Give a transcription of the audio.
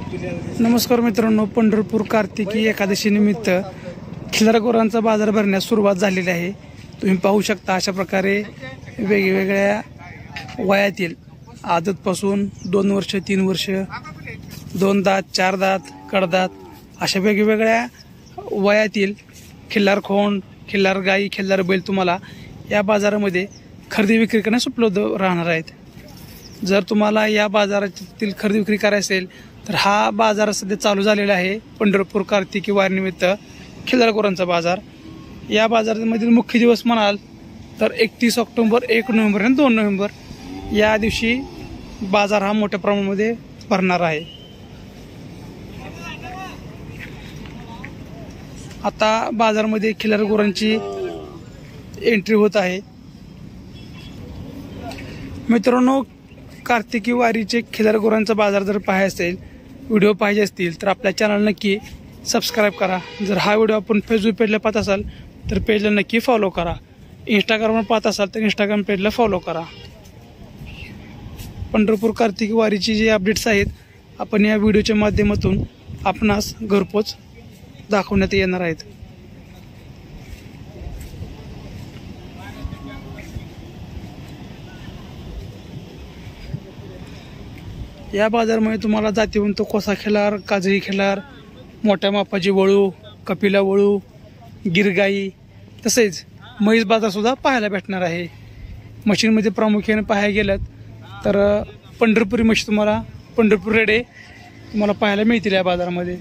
नमस्कार मित्रांनो, पंढरपूर कार्तिकी एकादशी निमित्त खिल्लार गुरांचा बाजार भरण्यास सुरुवात झालेली आहे। तुम्ही पाहू शकता अशा प्रकारे वेगवेगळ्या वयातील आदतपासून 2 वर्ष 3 वर्ष 2 दात 4 दात कडदात अशा वेगवेगळ्या वयातील खिल्लार खोंड, खिल्लार गाई, खिल्लार बैल तुम्हाला या बाजारामध्ये खरेदी विक्री करण्यास उपलब्ध राहणार आहेत। जर तुम्हाला या बाजारातील खरेदी विक्री करायची असेल तर हा बाजार सध्या चालू झालेला आहे। पंढरपूर कार्तिकी वारीनिमित्त खिल्लार गुरांचा बाजार। या बाजारामधील मुख्य दिवस म्हणाल तर 31 ऑक्टोबर, 1 नोव्हेंबर आणि 2 नोव्हेंबर या दिवशी बाजार हा मोठ्या प्रमाणामध्ये भरणार आहे। आता बाजारामध्ये खिल्लार गुरांची एंट्री होत आहे। मित्रांनो, कार्तिकी वारीचे खिल्लार गुरांचा बाजार जर पाहायचा असेल, व्हिडिओ पाहिजे असतील तर आपल्या चॅनल नक्की सबस्क्राईब करा। जर हा व्हिडिओ आपण फेसबुक पेजला पाहत असाल तर पेजला नक्की फॉलो करा। इंस्टाग्रामवर पाहत असाल तर इंस्टाग्राम पेजला फॉलो करा। पंढरपूर कार्तिकी वारीची जे अपडेट्स आहेत आपण या व्हिडिओच्या माध्यमातून आपणास घरपोच दाखवण्यात येणार आहेत। या बाजारामध्ये तुम्हाला जातीवंत कोसा खिल्लार, काजळी खिल्लार, मोठ्या मापाची वळू, कपिला वळू, गिरगाई तसेच म्हैस बाजार सुद्धा पाहायला भेटणार आहे। मशीनमध्ये प्रामुख्याने पाहायला गेलात तर पंढरपुरी म्हशी तुम्हाला, पंढरपूर रेडे तुम्हाला पाहायला मिळतील या बाजारामध्ये।